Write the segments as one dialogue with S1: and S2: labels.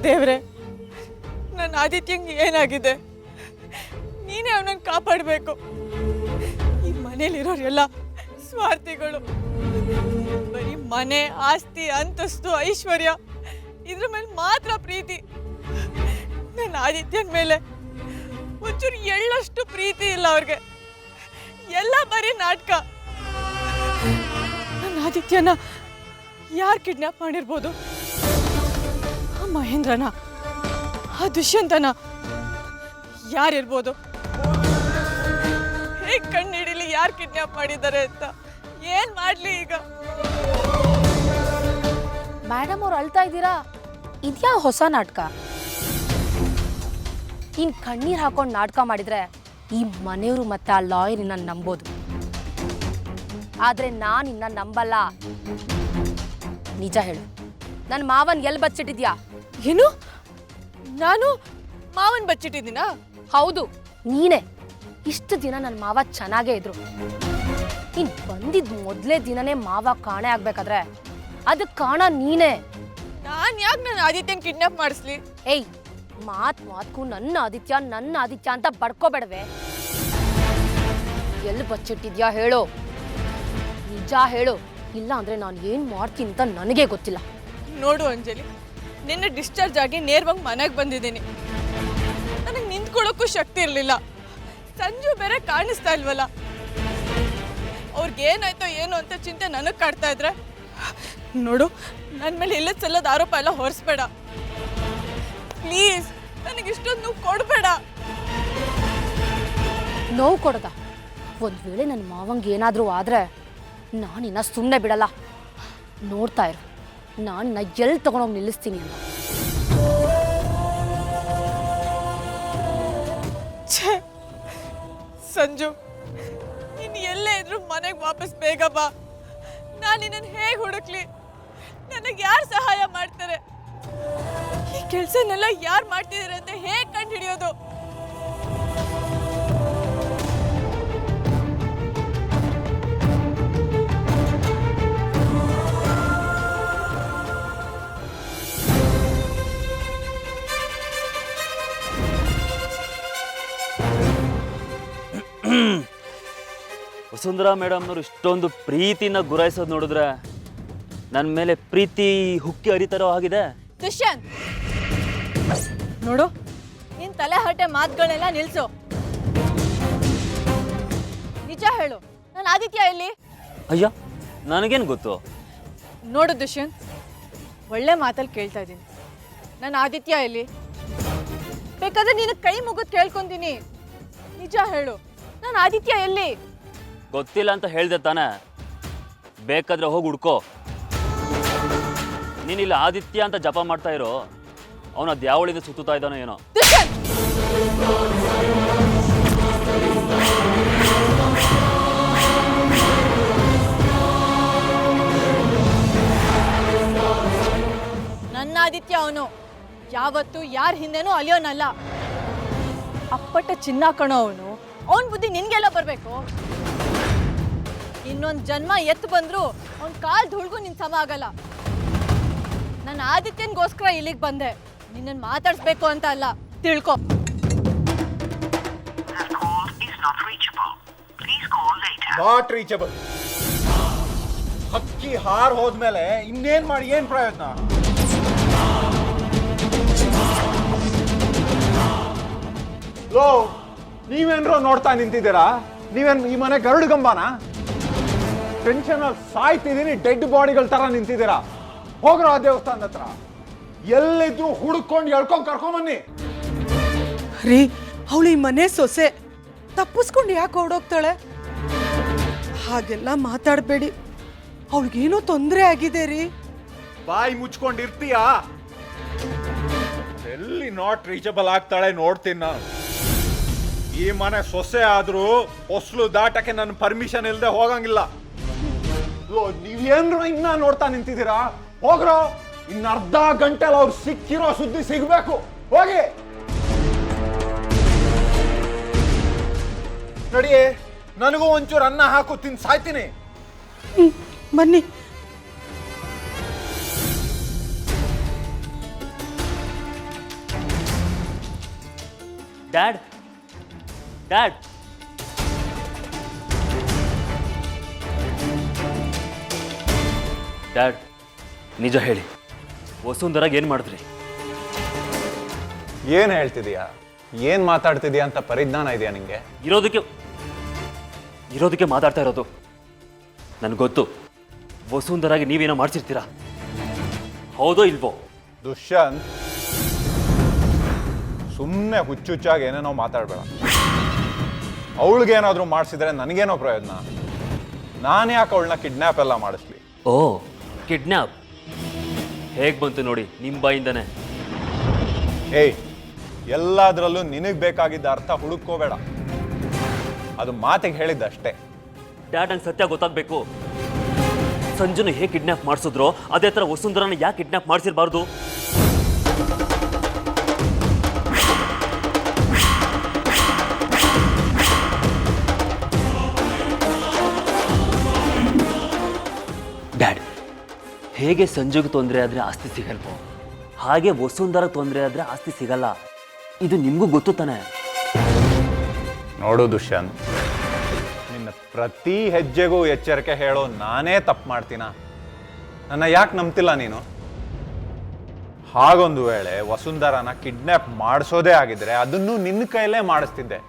S1: ದೇವ್ರೆ, ನನ್ನ ಆದಿತ್ಯಂಗೆ ಏನಾಗಿದೆ? ನೀನೇ ಅವನನ್ನು ಕಾಪಾಡಬೇಕು. ಈ ಮನೇಲಿರೋರೆಲ್ಲ ಸ್ವಾರ್ಥಿಗಳು. ಬರೀ ಮನೆ, ಆಸ್ತಿ, ಅಂತಸ್ತು, ಐಶ್ವರ್ಯ ಇದ್ರ ಮೇಲೆ ಮಾತ್ರ ಪ್ರೀತಿ. ನನ್ನ ಆದಿತ್ಯನ ಮೇಲೆ ಒಂಚೂರು ಎಳ್ಳಷ್ಟು ಪ್ರೀತಿ ಇಲ್ಲ ಅವ್ರಿಗೆ. ಎಲ್ಲ ಬರೀ ನಾಟಕ. ನನ್ನ ಆದಿತ್ಯನ ಯಾರು ಕಿಡ್ನಾಪ್ ಮಾಡಿರ್ಬೋದು? ಆ ಮಹೇಂದ್ರನ, ಆ ದುಷ್ಯಂತನ, ಯಾರಿರ್ಬೋದು? ಹೇಗೆ ಕಣ್ಣಿಡಿಲಿ ಯಾರು ಕಿಡ್ನಾಪ್ ಮಾಡಿದ್ದಾರೆ ಅಂತ? ಏನ್ ಮಾಡ್ಲಿ ಈಗ?
S2: ಮೇಡಮ್ ಅವ್ರು ಅಳ್ತಾ ಇದ್ದೀರಾ? ಇದ್ಯಾ ಹೊಸ ನಾಟಕ? ಇನ್ ಕಣ್ಣೀರ್ ಹಾಕೊಂಡು ನಾಟಕ ಮಾಡಿದ್ರೆ ಈ ಮನೆಯವರು ಮತ್ತೆ ಆ ಲಾಯರ್ ಇನ್ನ ನಂಬೋದು. ಆದ್ರೆ ನಾನು ಇನ್ನ ನಂಬಲ್ಲ. ನಿಜ ಹೇಳು, ನನ್ನ ಮಾವನ್ ಎಲ್ಲಿ ಬಚ್ಚಿಟ್ಟಿದ್ಯಾ?
S1: ಏನು? ನಾನು ಮಾವನ್ ಬಚ್ಚಿಟ್ಟಿದ್ದೀನಾ?
S2: ಹೌದು, ನೀನೇ. ಇಷ್ಟು ದಿನ ನನ್ನ ಮಾವ ಚೆನ್ನಾಗೇ ಇದ್ರು. ಇನ್ ಬಂದಿದ್ ಮೊದ್ಲೇ ದಿನನೇ ಮಾವ ಕಾಣೆ ಆಗ್ಬೇಕಾದ್ರೆ ಅದಕ್ಕೆ ಕಾರಣ ನೀನೇ.
S1: ನಾನ್ ಯಾಕೆ ನನ್ನ ಆದಿತ್ಯನ್ ಕಿಡ್ನಾಪ್ ಮಾಡಿಸ್ಲಿ?
S2: ಏಯ್, ಮಾತ್ಗೂ ನನ್ನ ಆದಿತ್ಯ ಅಂತ ಬಡ್ಕೋಬೇಡವೆ. ಎಲ್ಲಿ ಬಚ್ಚಿಟ್ಟಿದ್ಯಾ ಹೇಳು, ನಿಜ ಹೇಳು. ಇಲ್ಲ ಅಂದ್ರೆ ನಾನು ಏನ್ ಮಾಡ್ತೀನಿ ಅಂತ ನನಗೆ ಗೊತ್ತಿಲ್ಲ.
S1: ನೋಡು ಅಂಜಲಿ, ನಿನ್ನೆ ಡಿಸ್ಚಾರ್ಜ್ ಆಗಿ ನೇರವಾಗಿ ಮನೆಗೆ ಬಂದಿದ್ದೀನಿ. ನನಗೆ ನಿಂತ್ಕೊಳ್ಳೋಕ್ಕೂ ಶಕ್ತಿ ಇರಲಿಲ್ಲ. ಸಂಜು ಬೇರೆ ಕಾಣಿಸ್ತಾ ಇಲ್ವಲ್ಲ. ಅವ್ರಿಗೇನಾಯ್ತೋ ಏನೋ ಅಂತ ಚಿಂತೆ ನನಗೆ ಕಾಡ್ತಾ ಇದ್ರೆ, ನೋಡು, ನನ್ನ ಮೇಲೆ ಇಲ್ಲದ ಸಲ್ಲದ ಆರೋಪ ಎಲ್ಲ ಹೊರಿಸ್ಬೇಡ ಪ್ಲೀಸ್. ನನಗೆ ಇಷ್ಟೊಂದು ನೋವು ಕೊಡಬೇಡ.
S2: ನೋವು ಕೊಡದ? ಒಂದ್ ವೇಳೆ ನನ್ನ ಮಾವಂಗೆ ಏನಾದ್ರೂ ಆದ್ರೆ ನಾನಿನ್ನ ಸುಮ್ಮನೆ ಬಿಡಲ್ಲ. ನೋಡ್ತಾ ಇರು, ನಾನು ಎಲ್ಲಿ ತಗೊಂಡೋಗಿ ನಿಲ್ಲಿಸ್ತೀನಿ ಅಂತ.
S1: ಸಂಜು, ನೀನು ಎಲ್ಲೇ ಇದ್ರು ಮನೆಗೆ ವಾಪಸ್ ಬೇಗ ಬಾ. ನಾನು ನಿನ್ನನ್ನು ಹೇಗೆ ಹುಡುಕ್ಲಿ? ನನಗೆ ಯಾರು ಸಹಾಯ ಮಾಡ್ತಾರೆ? ಈ ಕೆಲಸನೆಲ್ಲ ಯಾರು ಮಾಡ್ತಿದ್ದಾರೆ ಅಂತ ಹೇಗೆ ಕಂಡು ಹಿಡಿಯೋದು?
S3: ವಸುಂಧರಾ ಮೇಡಮ್ನವ್ರು ಇಷ್ಟೊಂದು ಪ್ರೀತಿನ ಗುರಾಯಿಸೋದು ನೋಡಿದ್ರೆ ನನ್ನ ಮೇಲೆ ಪ್ರೀತಿ ಹುಕ್ಕಿ ಹರಿತಾರೋ ಆಗಿದೆ.
S1: ದುಷ್ಯಂತ್, ನೋಡು, ನಿನ್ ತಲೆ ಹರಟೆ ಮಾತುಗಳನ್ನೆಲ್ಲ ನಿಲ್ಸು. ನಿಜ ಹೇಳು, ನನ್ನ ಆದಿತ್ಯ ಎಲ್ಲಿ?
S3: ಅಯ್ಯ, ನನಗೇನು ಗೊತ್ತು?
S1: ನೋಡು ದುಷ್ಯಂತ್, ಒಳ್ಳೆ ಮಾತಲ್ಲಿ ಕೇಳ್ತಾ ಇದ್ದೀನಿ. ನನ್ನ ಆದಿತ್ಯ ಎಲ್ಲಿ? ಬೇಕಾದ್ರೆ ನೀನು ಕೈ ಮುಗಿದು ಕೇಳ್ಕೊಂತೀನಿ. ನಿಜ ಹೇಳು, ನನ್ನ ಆದಿತ್ಯ ಎಲ್ಲಿ?
S3: ಗೊತ್ತಿಲ್ಲ ಅಂತ ಹೇಳ್ದೆ ತಾನೆ. ಬೇಕಾದ್ರೆ ಹೋಗಿ ಹುಡ್ಕೋ. ನೀನಿಲ್ಲ ಆದಿತ್ಯ ಅಂತ ಜಪ ಮಾಡ್ತಾ ಇರೋ, ಅವನ ದ್ಯಾವಳಿಂದ ಸುತ್ತುತ್ತಾ ಇದ್ದಾನೋ ಏನೋ.
S1: ನನ್ನ ಆದಿತ್ಯ ಅವನು ಯಾವತ್ತು ಯಾರ ಹಿಂದೆನೂ ಅಲಿಯೋನಲ್ಲ. ಅಪ್ಪಟ್ಟ ಚಿನ್ನ ಕಣೋ ಅವನು. ಅವನ ಬುದ್ಧಿ ನಿನ್ಗೆಲ್ಲ ಬರಬೇಕು. ಇನ್ನೊಂದು ಜನ್ಮ ಎತ್ತು ಬಂದ್ರು ಅವನ ಕಾಲ್ ಧುಳ್ಗೂ ನಿನ್ ಸಮ ಆಗಲ್ಲ. ನನ್ನ ಆದಿತ್ಯನ್ಗೋಸ್ಕರ ಇಲ್ಲಿಗೆ ಬಂದೆ, ನಿನ್ನನ್ನು ಮಾತಾಡಿಸ್ಬೇಕು ಅಂತ ಅಲ್ಲ, ತಿಳ್ಕೊ.
S4: Not reachable. ಹಕ್ಕಿ ಹಾರ್ ಹೋದ್ಮೇಲೆ ಇನ್ನೇನ್ ಮಾಡಿ ಏನ್ ಪ್ರಯೋಜನ? ಲೋ, ನೀವೇನ್ರೋ ನೋಡ್ತಾ ನಿಂತಿದ್ದೀರಾ? ನೀವೇನ್ ಈ ಮನೆ ಗರುಡು ಗಂಬಾನ? ಟೆನ್ಷನ್ ಅಲ್ಲಿ ಸಾಯ್ತಿದ್ದೀನಿ, ಡೆಡ್ ಬಾಡಿಗಳ ತರ ನಿಂತಿದ್ದೀರಾ. ಹೋಗ್ರೋ ಆ ದೇವಸ್ಥಾನದ ಹತ್ರ. ಎಲ್ಲಿದ್ರು ಹುಡುಕೊಂಡು ಎಳ್ಕೊಂಡ್ ಕರ್ಕೊಂಬನ್ನಿ.
S5: ರೀ, ಅವಳು ಈ ಮನೆ ಸೊಸೆ, ತಪ್ಪಿಸ್ಕೊಂಡು ಯಾಕೆ ಹೊರಡೋಗ್ತಾಳೆ? ಹಾಗೆಲ್ಲ ಮಾತಾಡಬೇಡಿ. ಅವಳಿಗೇನೋ ತೊಂದರೆ ಆಗಿದೆ ರೀ.
S4: ಬಾಯಿ ಮುಚ್ಕೊಂಡಿರ್ತೀಯಾ? ಎಲ್ಲಿ ನಾಟ್ ರೀಚಬಲ್ ಆಗ್ತಾಳೆ ನೋಡ್ತೀನಿ ನಾನು. ಈ ಮನೆ ಸೊಸೆ ಆದ್ರೂ ಹೊಸ್ಲು ದಾಟಕ್ಕೆ ನನ್ನ ಪರ್ಮಿಷನ್ ಇಲ್ಲದೆ ಹೋಗಂಗಿಲ್ಲ. ನೀವೇನ್ರು ಇನ್ನ ನೋಡ್ತಾ ನಿಂತಿದ್ದೀರಾ? ಹೋಗ್ರೋ, ಇನ್ನ ಅರ್ಧ ಗಂಟೆಲಿ ಅವ್ರು ಸಿಕ್ಕಿರೋ ಸುದ್ದಿ ಸಿಗ್ಬೇಕು. ಹೋಗಿ ನಡಿಯೇ, ನನಗೂ ಒಂಚೂರು ಅನ್ನ ಹಾಕು, ತಿನ್ ಸಾಯ್ತೀನಿ.
S5: ಬನ್ನಿ.
S3: ಡ್ಯಾಡ್ ಡ್ಯಾಡ್ ಡ್ಯಾಡ್ ನಿಜ ಹೇಳಿ, ವಸುಂಧರಾಗ ಏನು ಮಾಡಿದ್ರಿ?
S4: ಏನ್ ಹೇಳ್ತಿದೀಯಾ? ಏನ್ ಮಾತಾಡ್ತಿದ್ಯಾ ಅಂತ ಪರಿಜ್ಞಾನ ಇದೆಯಾ ನಿಂಗೆ?
S3: ಇರೋದಕ್ಕೆ ಮಾತಾಡ್ತಾ ಇರೋದು. ನನಗೆ ಗೊತ್ತು, ವಸುಂಧರಾಗಿ ನೀವೇನೋ ಮಾಡ್ಸಿರ್ತೀರಾ. ಹೌದೋ ಇಲ್ವೋ?
S4: ದುಷ್ಯಂತ್, ಸುಮ್ಮನೆ ಹುಚ್ಚುಚ್ಚಾಗಿ ಏನೇನೋ ಮಾತಾಡಬೇಡ. ಅವಳಿಗೇನಾದ್ರೂ ಮಾಡಿಸಿದ್ರೆ ನನಗೇನೋ ಪ್ರಯೋಜನ? ನಾನು ಯಾಕೆ ಅವಳನ್ನ ಕಿಡ್ನ್ಯಾಪ್ ಎಲ್ಲ ಮಾಡಿಸ್ಲಿ?
S3: ಓ, ಕಿಡ್ನ್ಯಾಪ್ ಹೇಗೆ ಬಂತು ನೋಡಿ ನಿಮ್ಮ ಬಾಯಿಂದನೇ.
S4: ಏಯ್, ಎಲ್ಲದರಲ್ಲೂ ನಿನಗೆ ಬೇಕಾಗಿದ್ದ ಅರ್ಥ ಹುಡುಕೋಬೇಡ. ಅದು ಮಾತಿಗೆ ಹೇಳಿದ್ದಷ್ಟೇ.
S3: ಡ್ಯಾಡ್, ನಂಗೆ ಸತ್ಯ ಗೊತ್ತಾಗಬೇಕು. ಸಂಜುನ ಹೇಗೆ ಕಿಡ್ನ್ಯಾಪ್ ಮಾಡಿಸಿದ್ರೋ ಅದೇ ಥರ ವಸುಂಧರನ ಯಾಕೆ ಕಿಡ್ನ್ಯಾಪ್ ಮಾಡಿಸಿರಬಾರ್ದು? ಡ್ಯಾಡ್, ಹೇಗೆ ಸಂಜುಗೆ ತೊಂದರೆ ಆದರೆ ಆಸ್ತಿ ಸಿಗಲ್ವೋ ಹಾಗೆ ವಸುಂಧರ ತೊಂದರೆ ಆದರೆ ಆಸ್ತಿ ಸಿಗಲ್ಲ. ಇದು ನಿಮಗೂ ಗೊತ್ತು ತಾನೆ?
S4: ನೋಡು ದುಷ್ಯಂತ್, ನಿನ್ನ ಪ್ರತಿ ಹೆಜ್ಜೆಗೂ ಎಚ್ಚರಿಕೆ ಹೇಳೋ ನಾನೇ ತಪ್ಪು ಮಾಡ್ತೀನ? ನನ್ನ ಯಾಕೆ ನಂಬ್ತಿಲ್ಲ ನೀನು? ಹಾಗೊಂದು ವೇಳೆ ವಸುಂಧರನ ಕಿಡ್ನ್ಯಾಪ್ ಮಾಡಿಸೋದೇ ಆಗಿದ್ರೆ ಅದನ್ನು ನಿನ್ನ ಕೈಲೇ ಮಾಡಿಸ್ತಿದ್ದೆ.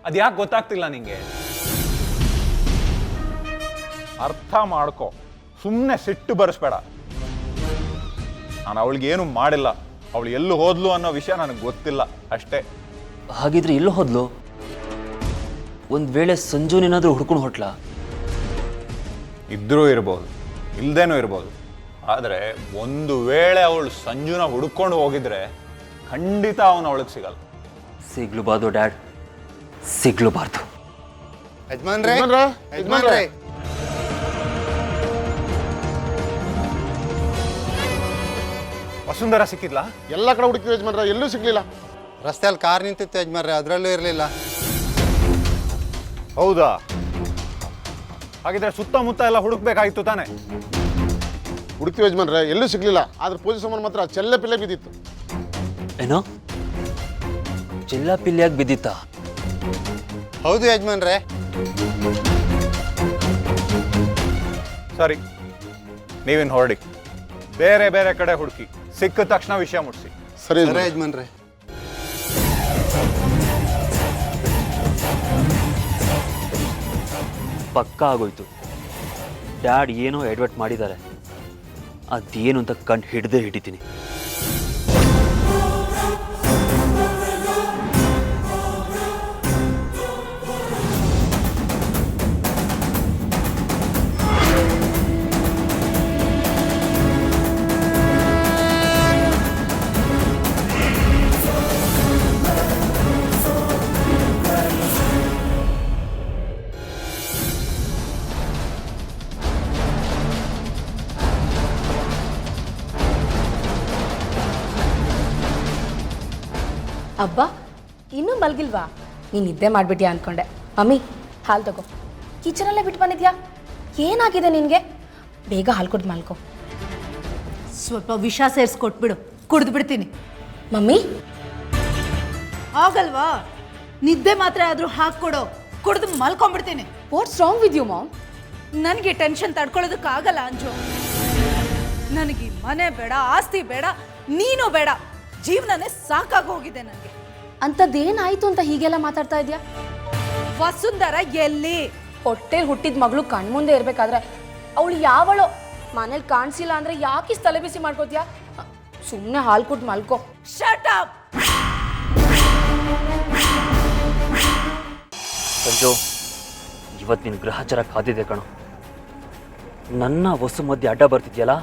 S4: ಅದು ಯಾಕೆ ಗೊತ್ತಾಗ್ತಿಲ್ಲ ನಿಂಗೆ? ಅರ್ಥ ಮಾಡ್ಕೊ, ಸುಮ್ಮನೆ ಸಿಟ್ಟು ಬರೆಸ್ಬೇಡ. ನಾನು ಅವಳಿಗೇನು ಮಾಡಿಲ್ಲ. ಅವಳು ಎಲ್ಲೂ ಹೋದ್ಲು ಅನ್ನೋ ವಿಷಯ ನನಗೆ ಗೊತ್ತಿಲ್ಲ ಅಷ್ಟೇ.
S3: ಹಾಗಿದ್ರೆ ಎಲ್ಲೋ ಹೋದ್ಲು? ಒಂದು ವೇಳೆ ಸಂಜುನೇನಾದರೂ ಹುಡ್ಕೊಂಡು ಹೊಟ್ಲಾ?
S4: ಇದ್ರೂ ಇರ್ಬೋದು, ಇಲ್ದೇನೂ ಇರ್ಬೋದು. ಆದರೆ ಒಂದು ವೇಳೆ ಅವಳು ಸಂಜುನ ಹುಡ್ಕೊಂಡು ಹೋಗಿದ್ರೆ ಖಂಡಿತ ಅವನು ಅವಳಿಗೆ ಸಿಗಲ್ಲ.
S3: ಸಿಗ್ಲೂಬಾರ್ದು ಡ್ಯಾಡ್, ಸಿಗ್ಲೂಬಾರ್ದು.
S6: ಯಜಮಾನ್ರೇ,
S4: ವಸುಂಧರ ಸಿಕ್ಕಿದ್ಲಾ?
S6: ಎಲ್ಲ ಕಡೆ ಹುಡುಕಿದ್ವಿ ಯಜಮಾನ್ರ, ಎಲ್ಲೂ ಸಿಗ್ಲಿಲ್ಲ.
S7: ರಸ್ತೆಯಲ್ಲಿ ಕಾರ್ ನಿಂತಿತ್ತು ಯಜಮಾನ್ರೆ, ಅದರಲ್ಲೂ ಇರಲಿಲ್ಲ.
S4: ಹೌದಾ? ಹಾಗಿದ್ರೆ ಸುತ್ತಮುತ್ತ ಎಲ್ಲ ಹುಡುಕ್ಬೇಕಾಗಿತ್ತು ತಾನೆ?
S6: ಹುಡುಕ್ತಿವಿ ಯಜಮಾನ್ರೆ, ಎಲ್ಲೂ ಸಿಗ್ಲಿಲ್ಲ. ಆದ್ರೆ ಪೂಜೆ ಸಾಮಾನು ಮಾತ್ರ ಚೆಲ್ಲ ಪಿಲ್ಲೆ ಬಿದ್ದಿತ್ತು.
S3: ಏನೋ ಚಿಲ್ಲ ಪಿಲ್ಲಿಯಾಗಿ ಬಿದ್ದಿತ್ತ?
S7: ಹೌದು ಯಜಮಾನ್ರೆ.
S4: ಸರಿ, ನೀವಿನ್ ಹೊರಡಿ. ಬೇರೆ ಬೇರೆ ಕಡೆ ಹುಡುಕಿ, ಸಿಕ್ಕ ತಕ್ಷಣ ವಿಷಯ ಮುಟ್ಸಿ.
S6: ಸರಿ
S7: ಸರಿ ಯಜಮಾನ್ರೆ.
S3: ಪಕ್ಕಾ ಆಗೋಯ್ತು. ಡ್ಯಾಡ್ ಏನೋ ಎಡ್ವರ್ಟ್ ಮಾಡಿದ್ದಾರೆ, ಅದೇನು ಅಂತ ಕಂಡು ಹಿಡಿತೀನಿ.
S2: ಅಬ್ಬಾ, ಇನ್ನೂ ಮಲಗಿಲ್ವಾ? ನೀನು ನಿದ್ದೆ ಮಾಡಿಬಿಟ್ಯಾ ಅಂದ್ಕೊಂಡೆ. ಮಮ್ಮಿ, ಹಾಲು ತಗೋ. ಕಿಚನಲ್ಲೇ ಬಿಟ್ಟು ಬಂದಿದ್ಯಾ? ಏನಾಗಿದೆ ನಿನಗೆ? ಬೇಗ ಹಾಲು ಕುಡ್ದು ಮಲ್ಕೋ.
S8: ಸ್ವಲ್ಪ ವಿಷ ಸೇರಿಸ್ಕೊಟ್ಬಿಡು, ಕುಡ್ದು ಬಿಡ್ತೀನಿ.
S2: ಮಮ್ಮಿ,
S8: ಆಗಲ್ವಾ? ನಿದ್ದೆ ಮಾತ್ರ ಆದರೂ ಹಾಕ್ಕೊಡು, ಕುಡ್ದು ಮಲ್ಕೊಂಡ್ಬಿಡ್ತೀನಿ.
S2: What's wrong with you mom?
S8: ನನಗೆ ಟೆನ್ಷನ್ ತಡ್ಕೊಳ್ಳೋದಕ್ಕಾಗಲ್ಲ ಅಂಜು. ನನಗೆ ಮನೆ ಬೇಡ, ಆಸ್ತಿ ಬೇಡ, ನೀನು ಬೇಡ. ಜೀವನನೇ ಸಾಕಾಗಿ ಹೋಗಿದೆ ನನಗೆ.
S2: ಅಂಥದ್ದೇನಾಯ್ತು ಅಂತ ಹೀಗೆಲ್ಲ ಮಾತಾಡ್ತಾ ಇದೆಯಾ?
S8: ವಸುಂಧರ ಎಲ್ಲಿ?
S2: ಹೊಟ್ಟೆಲಿ ಹುಟ್ಟಿದ ಮಗಳು ಕಣ್ಮುಂದೆ ಇರಬೇಕಾದ್ರೆ ಅವಳು ಯಾವಳೋ ಮನೇಲಿ ಕಾಣಿಸಿಲ್ಲ ಅಂದರೆ ಯಾಕೆ ತಲೆ ಬಿಸಿ ಮಾಡ್ಕೋತೀಯಾ? ಸುಮ್ಮನೆ ಹಾಲು ಕುಡ್ದು ಮಲ್ಕೋ.
S8: Shut up.
S3: ಸಂಜು, ಇವತ್ತು ನಿನ್ನ ಗ್ರಹಚಾರ ಕಾದಿದೆ ಕಣೋ. ನನ್ನ ವಸು ಮಧ್ಯೆ ಅಡ್ಡ ಬರ್ತಿದ್ಯಲ್ಲ,